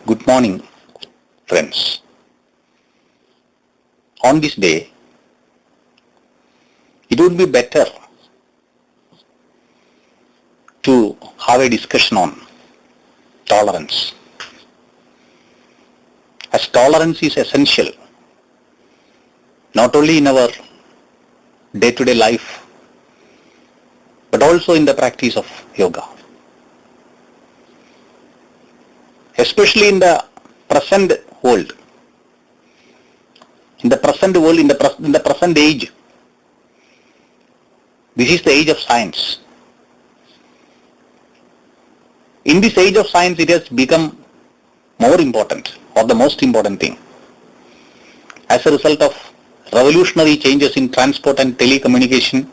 Good morning, friends. On this day, it would be better to have a discussion on tolerance, as tolerance is essential not only in our day-to-day life but also in the practice of yoga. Especially in the present world, in the present age, this is the age of science. In this age of science, it has become more important, or the most important thing, as a result of revolutionary changes in transport and telecommunication.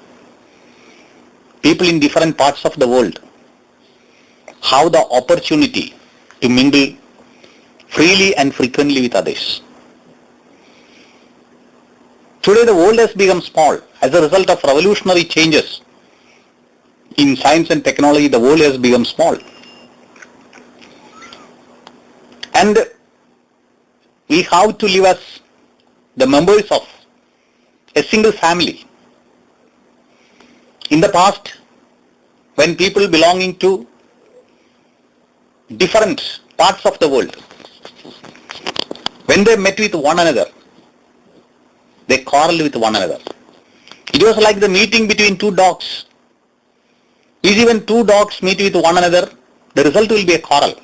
People in different parts of the world have the opportunity to mingle freely and frequently with others. Today the world has become small. As a result of revolutionary changes in science and technology, the world has become small. And we have to live as the members of a single family. In the past, when people belonging to different parts of the world, when they met with one another, they quarreled with one another. It was like the meeting between two dogs. Easy when two dogs meet with one another, the result will be a quarrel.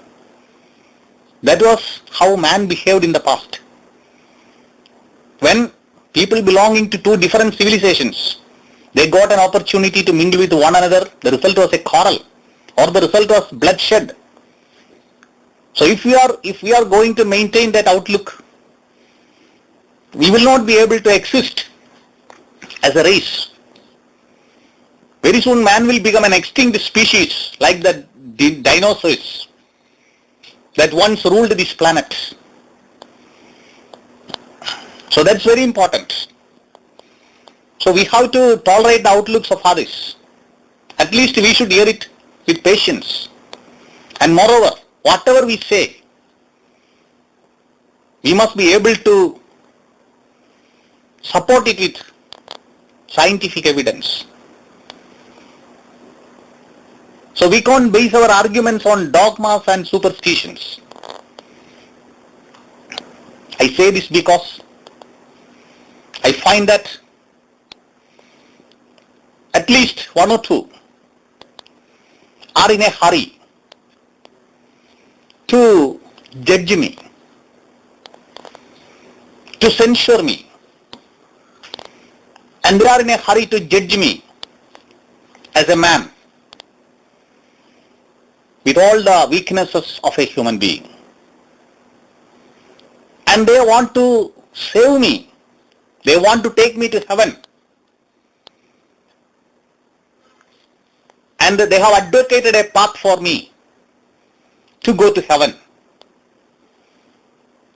That was how man behaved in the past. When people belonging to two different civilizations, they got an opportunity to mingle with one another, the result was a quarrel, or the result was bloodshed. So if we are going to maintain that outlook, we will not be able to exist as a race. Very soon man will become an extinct species like the dinosaurs that once ruled this planet. So that's very important. So we have to tolerate the outlooks of others. At least we should hear it with patience. And moreover, whatever we say, we must be able to support it with scientific evidence. So we can't base our arguments on dogmas and superstitions. I say this because I find that at least one or two are in a hurry to judge me, to censure me, and they are in a hurry to judge me as a man with all the weaknesses of a human being. And they want to save me. They want to take me to heaven. And they have advocated a path for me to go to heaven.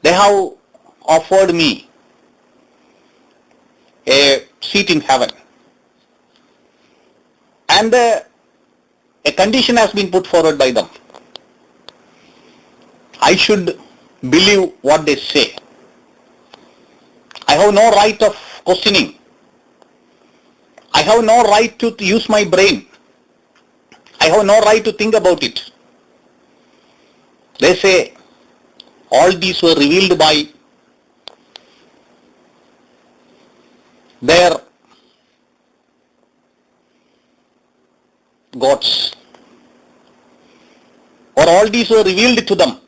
They have offered me a seat in heaven. And a condition has been put forward by them. I should believe what they say. I have no right of questioning. I have no right to use my brain. I have no right to think about it. They say all these were revealed by their gods, or all these were revealed to them.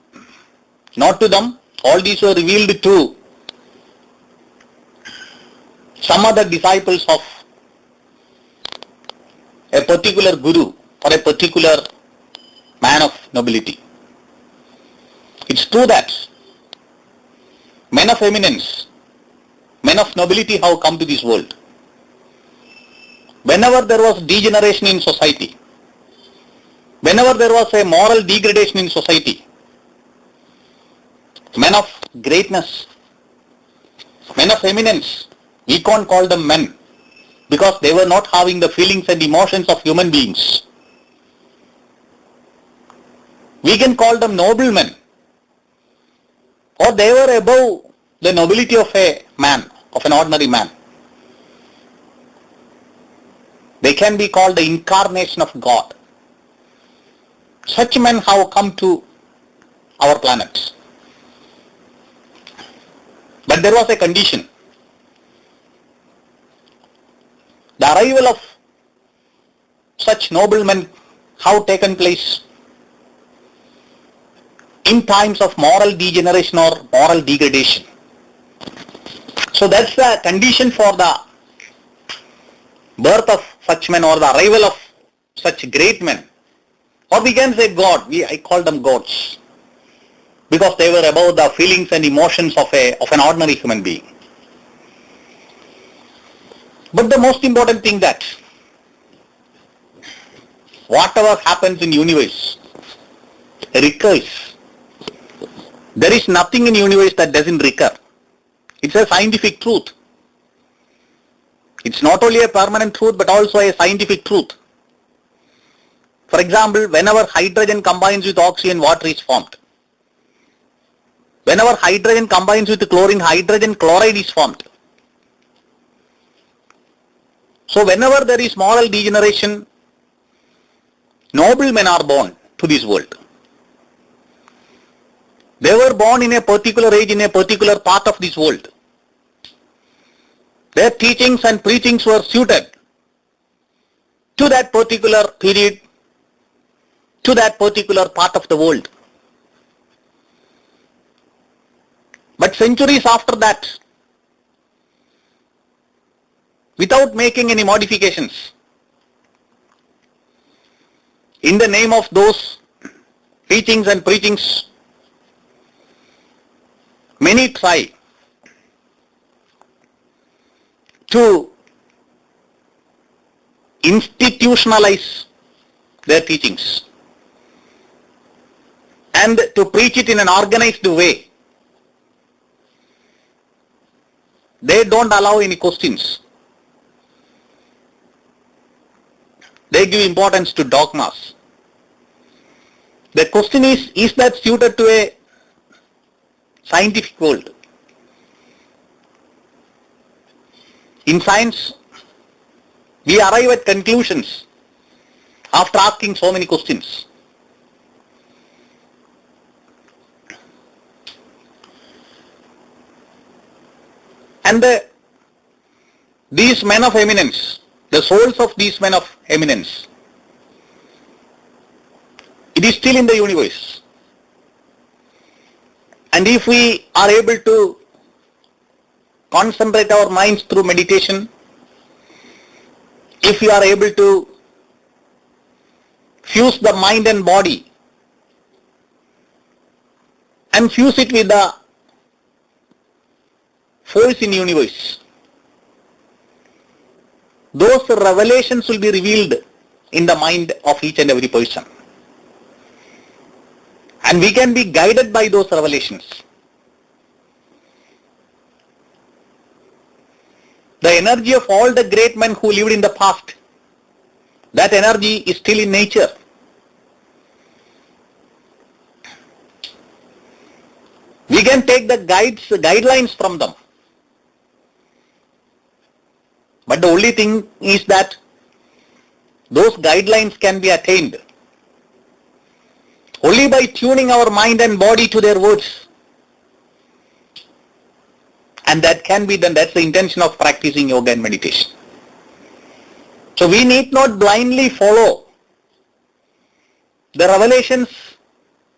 Not to them, all these were revealed to some other disciples of a particular guru or a particular man of nobility. It's true that men of eminence, men of nobility have come to this world. Whenever there was degeneration in society, whenever there was a moral degradation in society, men of greatness, men of eminence, we can't call them men because they were not having the feelings and emotions of human beings. We can call them noblemen or they were above the nobility of a man, of an ordinary man. They can be called the incarnation of God. Such men have come to our planet. But there was a condition. The arrival of such noblemen have taken place in times of moral degeneration or moral degradation. So that's the condition for the birth of such men or the arrival of such great men. Or we can say God. I call them gods, because they were above the feelings and emotions of an ordinary human being. But the most important thing that whatever happens in universe recurs. There is nothing in universe that doesn't recur. It's a scientific truth. It's not only a permanent truth but also a scientific truth. For example, whenever hydrogen combines with oxygen, water is formed. Whenever hydrogen combines with chlorine, hydrogen chloride is formed. So whenever there is moral degeneration, noble men are born to this world. They were born in a particular age, in a particular part of this world. Their teachings and preachings were suited to that particular period, to that particular part of the world. But centuries after that, without making any modifications, in the name of those teachings and preachings, many try to institutionalize their teachings and to preach it in an organized way. They don't allow any questions. They give importance to dogmas. The question is that suited to a scientific world? In science, we arrive at conclusions after asking so many questions. And these men of eminence, the souls of these men of eminence, it is still in the universe. And if we are able to concentrate our minds through meditation, if we are able to fuse the mind and body and fuse it with the force in universe, those revelations will be revealed in the mind of each and every person. And we can be guided by those revelations. The energy of all the great men who lived in the past, that energy is still in nature. We can take the guidelines from them. But the only thing is that those guidelines can be attained only by tuning our mind and body to their words. And that can be done. That's the intention of practicing yoga and meditation. So we need not blindly follow the revelations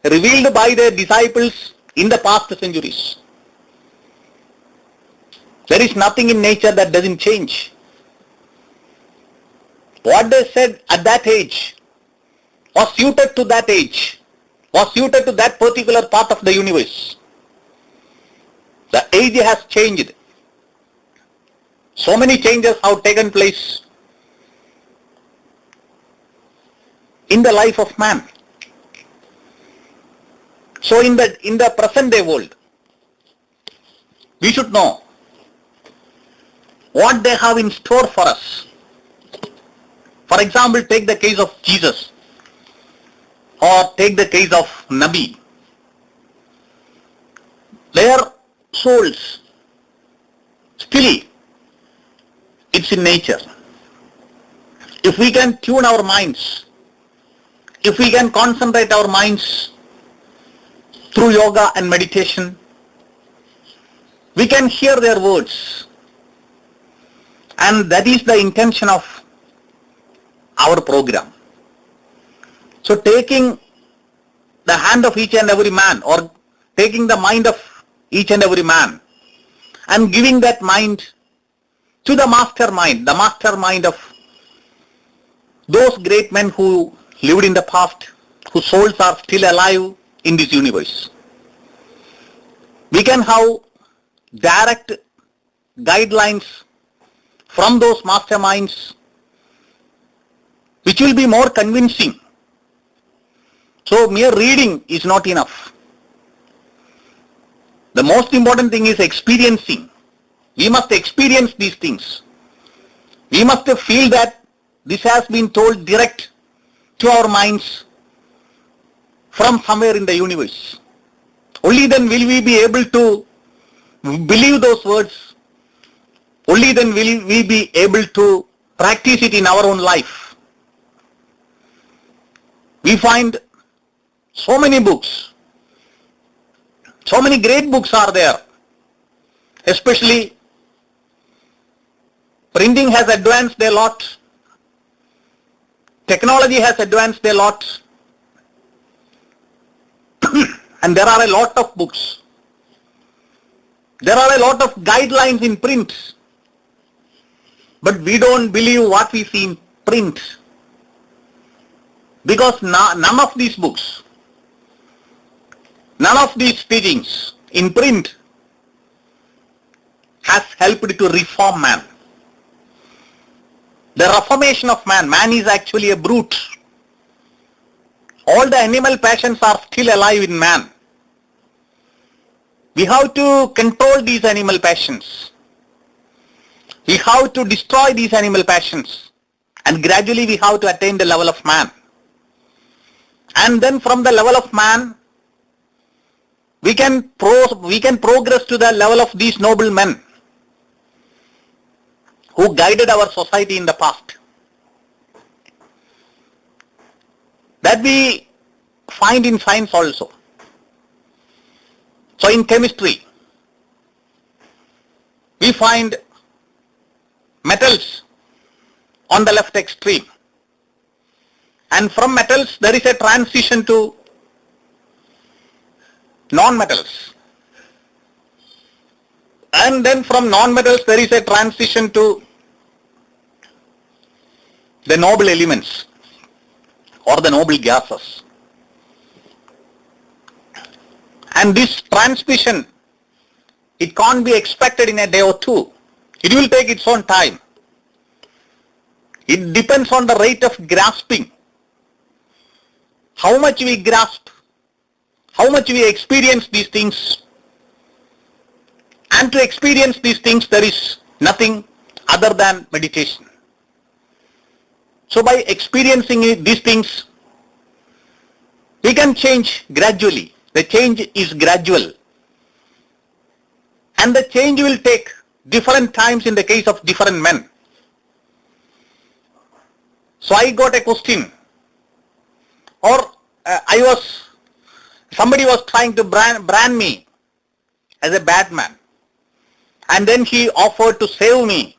revealed by their disciples in the past centuries. There is nothing in nature that doesn't change. What they said at that age was suited to that age, was suited to that particular part of the universe. The age has changed. So many changes have taken place in the life of man. So in the present day world, we should know what they have in store for us. For example, take the case of Jesus, or take the case of Nabi. Their souls, still it's in nature. If we can tune our minds, if we can concentrate our minds through yoga and meditation, we can hear their words. And that is the intention of our program. So taking the hand of each and every man, or taking the mind of each and every man, and giving that mind to the mastermind of those great men who lived in the past, whose souls are still alive in this universe. We can have direct guidelines from those masterminds which will be more convincing. So mere reading is not enough. The most important thing is experiencing. We must experience these things. We must feel that this has been told direct to our minds from somewhere in the universe. Only then will we be able to believe those words. Only then will we be able to practice it in our own life. We find so many books, so many great books are there. Especially printing has advanced a lot. Technology has advanced a lot. And there are a lot of books. There are a lot of guidelines in print. But we don't believe what we see in print. Because none of these books, none of these teachings in print has helped to reform man. The reformation of man. Man is actually a brute. All the animal passions are still alive in man. We have to control these animal passions. We have to destroy these animal passions. And gradually we have to attain the level of man. And then from the level of man, we can progress to the level of these noble men who guided our society in the past. That we find in science also. So in chemistry, we find metals on the left extreme. And from metals there is a transition to non-metals. And then from non-metals there is a transition to the noble elements or the noble gases. And this transmission, it can't be expected in a day or two. It will take its own time. It depends on the rate of grasping. How much we grasp, how much we experience these things. And to experience these things there is nothing other than meditation. So by experiencing these things, we can change gradually. The change is gradual. And the change will take different times in the case of different men. So I got a question, or somebody was trying to brand me as a bad man. And then he offered to save me,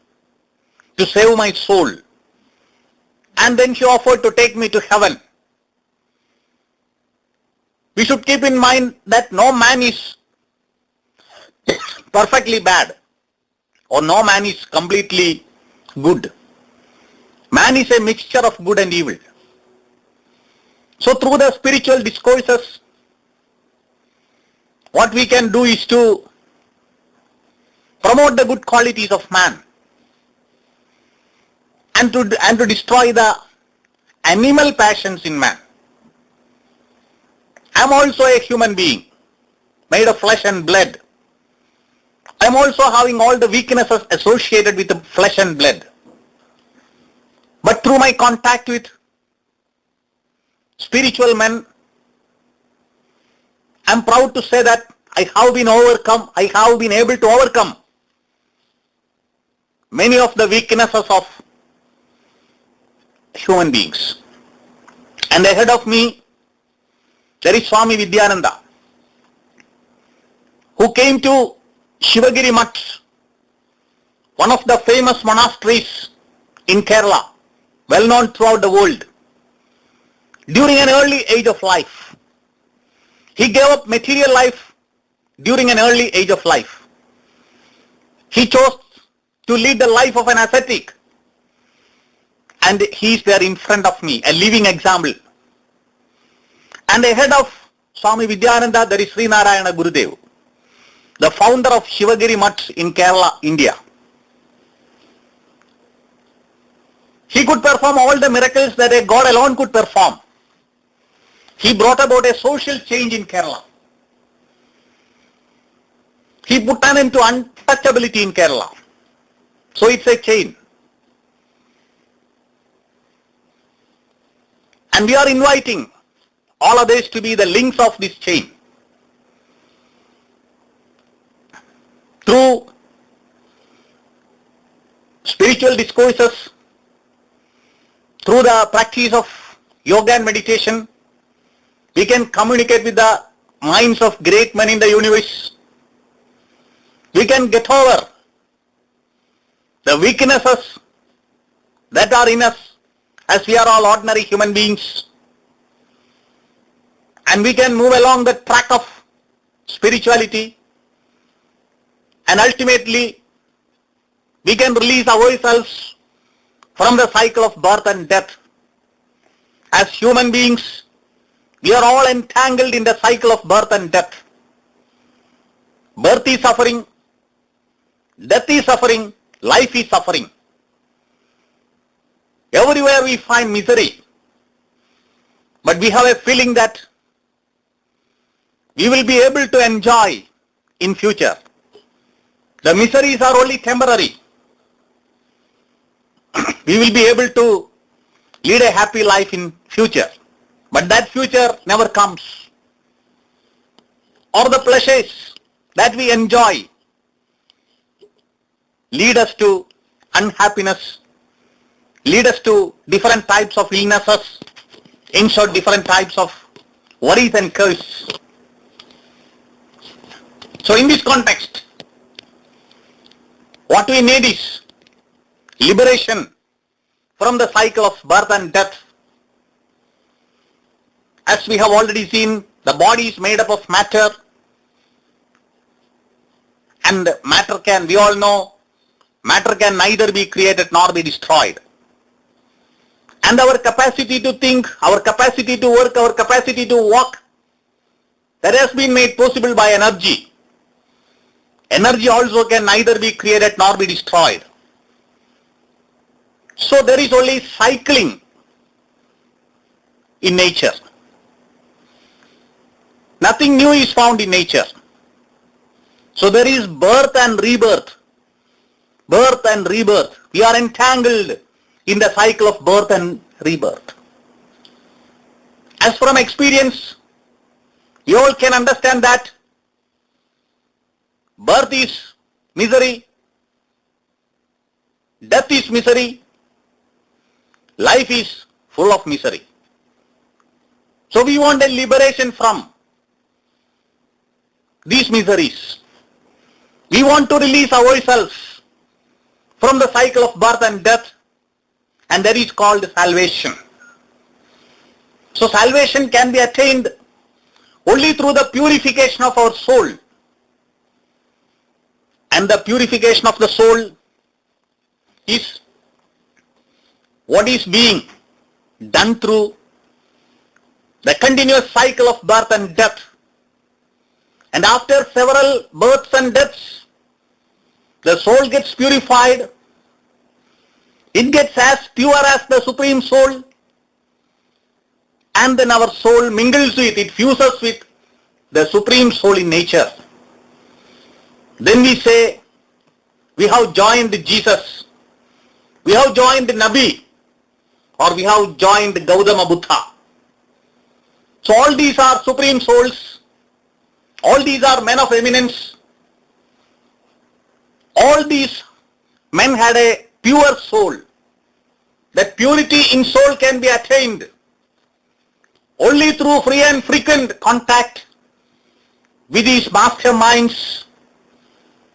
to save my soul. And then he offered to take me to heaven. We should keep in mind that no man is perfectly bad, or no man is completely good. Man is a mixture of good and evil. So through the spiritual discourses, what we can do is to promote the good qualities of man and to destroy the animal passions in man. I am also a human being, made of flesh and blood. I am also having all the weaknesses associated with the flesh and blood. But through my contact with spiritual men, I am proud to say that I have been able to overcome many of the weaknesses of human beings. And ahead of me, there is Swami Vidyananda, who came to Shivagiri Mutt, one of the famous monasteries in Kerala, well known throughout the world, during an early age of life. He gave up material life during an early age of life. He chose to lead the life of an ascetic, and he is there in front of me, a living example. And ahead of Swami Vidyananda, there is Sri Narayana Gurudev, the founder of Shivagiri Mutt in Kerala, India. He could perform all the miracles that a God alone could perform. He brought about a social change in Kerala. He put an end to untouchability in Kerala. So it's a chain. And we are inviting all others to be the links of this chain. Through spiritual discourses, through the practice of yoga and meditation, we can communicate with the minds of great men in the universe. We can get over the weaknesses that are in us, as we are all ordinary human beings. And we can move along the track of spirituality, and ultimately we can release ourselves from the cycle of birth and death. As human beings, we are all entangled in the cycle of birth and death. Birth is suffering, death is suffering, life is suffering. Everywhere we find misery, but we have a feeling that we will be able to enjoy in future. The miseries are only temporary. We will be able to lead a happy life in future, but that future never comes. Or the pleasures that we enjoy lead us to unhappiness, lead us to different types of illnesses, in short, different types of worries and curses. So in this context, what we need is liberation from the cycle of birth and death. As we have already seen, the body is made up of matter, and we all know, matter can neither be created nor be destroyed. And our capacity to think, our capacity to work, our capacity to walk, that has been made possible by energy. Energy also can neither be created nor be destroyed. So there is only cycling in nature. Nothing new is found in nature. So there is birth and rebirth. Birth and rebirth. We are entangled in the cycle of birth and rebirth. As from experience, you all can understand that birth is misery, death is misery, life is full of misery. So we want a liberation from these miseries. We want to release ourselves from the cycle of birth and death, and that is called salvation. So salvation can be attained only through the purification of our soul. And the purification of the soul is what is being done through the continuous cycle of birth and death. And after several births and deaths, the soul gets purified. It gets as pure as the Supreme Soul, and then our soul mingles with, it fuses with the Supreme Soul in nature. Then we say, we have joined Jesus, we have joined Nabi, or we have joined Gautama Buddha. So all these are Supreme Souls, All these are men of eminence. All these men had a pure soul. That purity in soul can be attained only through free and frequent contact with these masterminds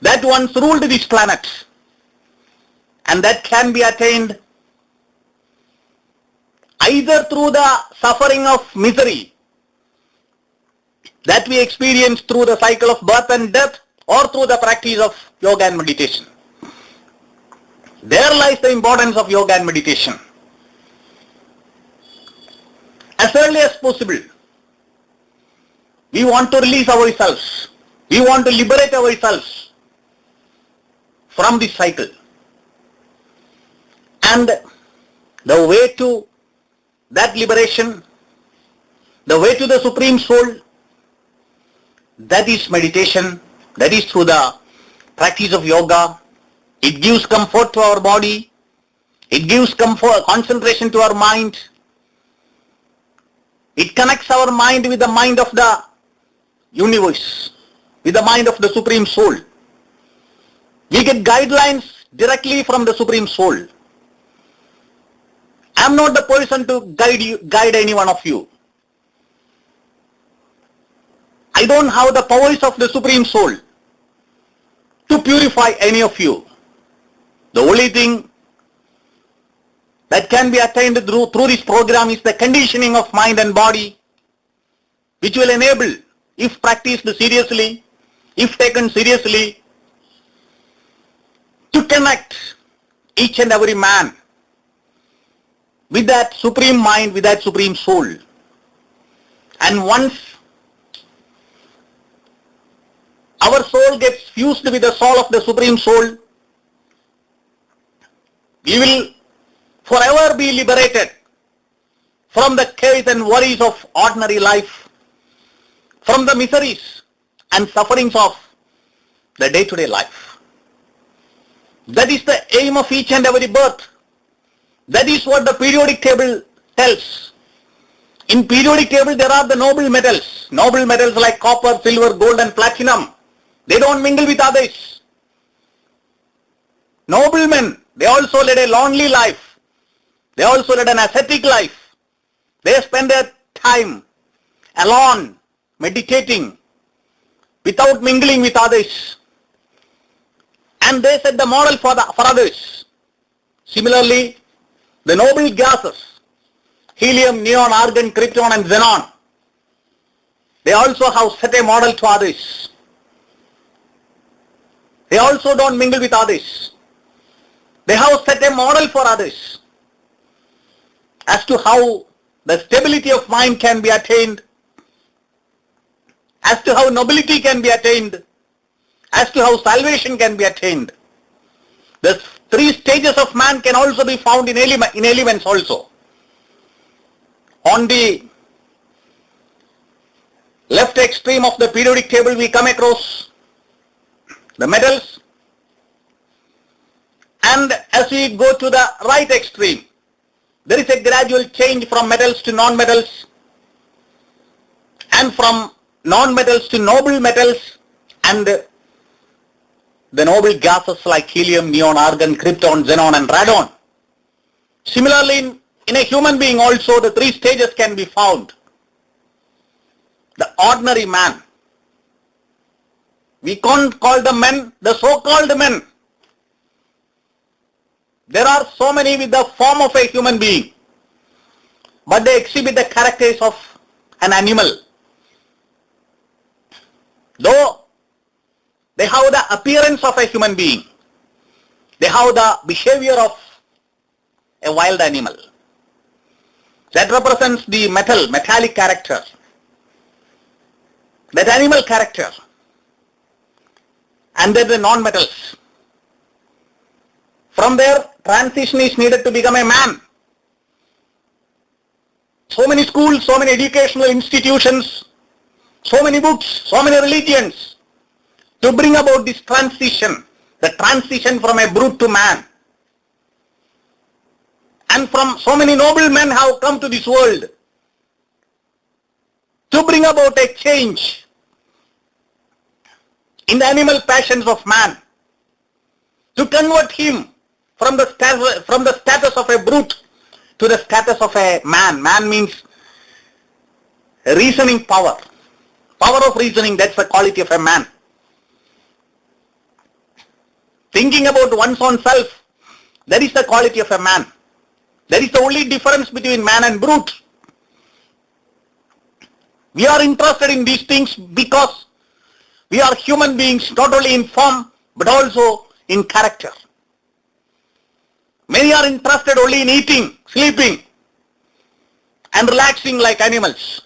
that once ruled this planet. And that can be attained either through the suffering of misery that we experience through the cycle of birth and death, or through the practice of yoga and meditation. There lies the importance of yoga and meditation. As early as possible, we want to release ourselves. We want to liberate ourselves from this cycle. And the way to that liberation, the way to the Supreme Soul, that is meditation. That is through the practice of yoga. It gives comfort to our body. It gives comfort, concentration to our mind. It connects our mind with the mind of the universe, with the mind of the Supreme Soul. We get guidelines directly from the Supreme Soul. I am not the person to guide any one of you. I don't have the powers of the Supreme Soul to purify any of you. The only thing that can be attained through this program is the conditioning of mind and body, which will enable, if practiced seriously, if taken seriously, to connect each and every man with that Supreme Mind, with that Supreme Soul. And once our soul gets fused with the soul of the Supreme Soul, we will forever be liberated from the cares and worries of ordinary life, from the miseries and sufferings of the day-to-day life. That is the aim of each and every birth. That is what the periodic table tells. In periodic table there are the noble metals. Noble metals like copper, silver, gold and platinum. They don't mingle with others. Noblemen, they also led a lonely life. They also led an ascetic life. They spend their time alone, meditating, without mingling with others. And they set the model for others. Similarly, the noble gases, helium, neon, argon, krypton and xenon, they also have set a model to others. They also don't mingle with others. They have set a model for others as to how the stability of mind can be attained, as to how nobility can be attained, as to how salvation can be attained. The three stages of man can also be found in elements also. On the left extreme of the periodic table we come across the metals, and as we go to the right extreme, there is a gradual change from metals to non-metals, and from non-metals to noble metals, and the noble gases like helium, neon, argon, krypton, xenon and radon. Similarly, in a human being also the three stages can be found. The ordinary man. We can't call them men, the so-called men. There are so many with the form of a human being, but they exhibit the characters of an animal. Though they have the appearance of a human being, they have the behavior of a wild animal. That represents the metallic character, that animal character. And then the non-metals. From there, transition is needed to become a man. So many schools, so many educational institutions, so many books, so many religions to bring about this transition, the transition from a brute to man. And from so many noble men have come to this world to bring about a change in the animal passions of man, to convert him from the status of a brute to the status of a man. Man means reasoning power. Power of reasoning, that's the quality of a man. Thinking about one's own self, that is the quality of a man. That is the only difference between man and brute. We are interested in these things because we are human beings, not only in form but also in character. Many are interested only in eating, sleeping and relaxing like animals.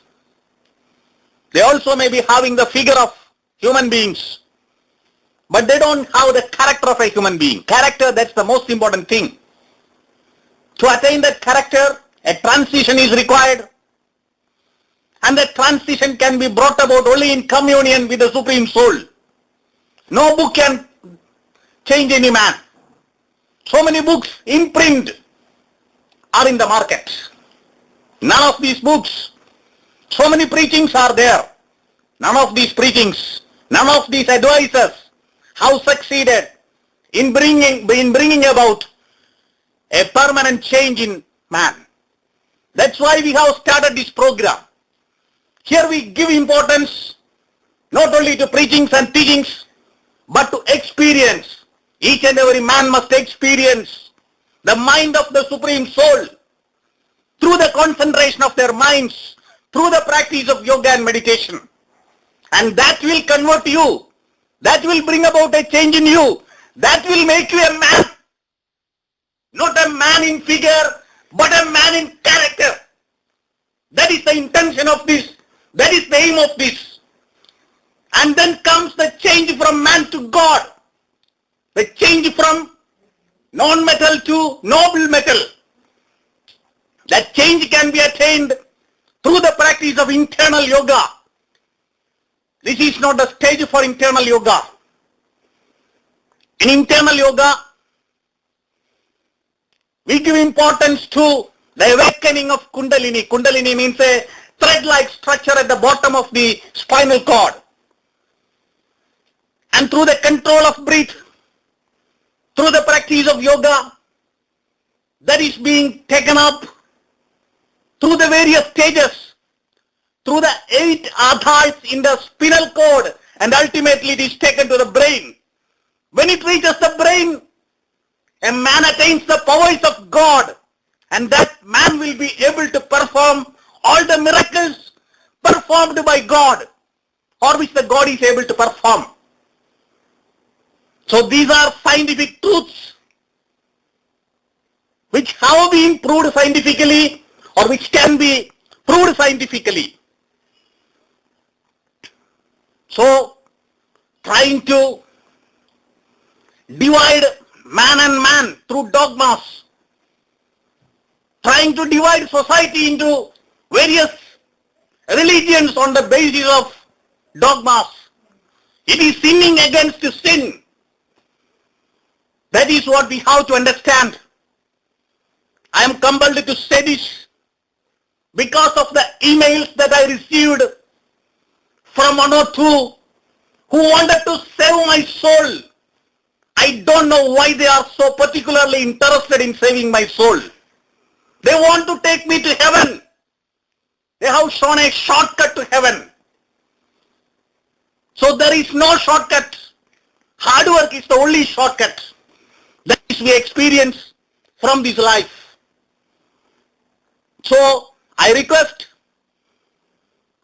They also may be having the figure of human beings, but they don't have the character of a human being. Character, that's the most important thing. To attain that character, a transition is required, and that transition can be brought about only in communion with the Supreme Soul. No book can change any man. So many books in print are in the market. None of these books, so many preachings are there. None of these preachings, none of these advisors have succeeded in bringing about a permanent change in man. That's why we have started this program. Here we give importance not only to preachings and teachings, but to experience. Each and every man must experience the mind of the Supreme Soul through the concentration of their minds, through the practice of yoga and meditation. And that will convert you. That will bring about a change in you. That will make you a man. Not a man in figure, but a man in character. That is the intention of this. That is the aim of this. And then comes the change from man to God. The change from non-metal to noble metal. That change can be attained through the practice of internal yoga. This is not the stage for internal yoga. In internal yoga, we give importance to the awakening of Kundalini. Kundalini means a thread-like structure at the bottom of the spinal cord. And through the control of breath, through the practice of yoga, that is being taken up through the various stages, through the 8 adhars in the spinal cord, and ultimately it is taken to the brain. When it reaches the brain, a man attains the powers of God, and that man will be able to perform all the miracles performed by God, or which the God is able to perform. So these are scientific truths which have been proved scientifically, or which can be proved scientifically. So, trying to divide man and man through dogmas, trying to divide society into various religions on the basis of dogmas, it is sinning against sin. That is what we have to understand. I am compelled to say this because of the emails that I received from one or two who wanted to save my soul. I don't know why they are so particularly interested in saving my soul. They want to take me to heaven. They have shown a shortcut to heaven. So there is no shortcut. Hard work is the only shortcut that is we experience from this life. So I request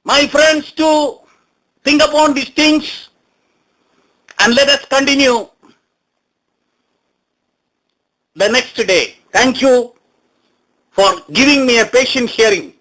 my friends to think upon these things and let us continue the next day. Thank you for giving me a patient hearing.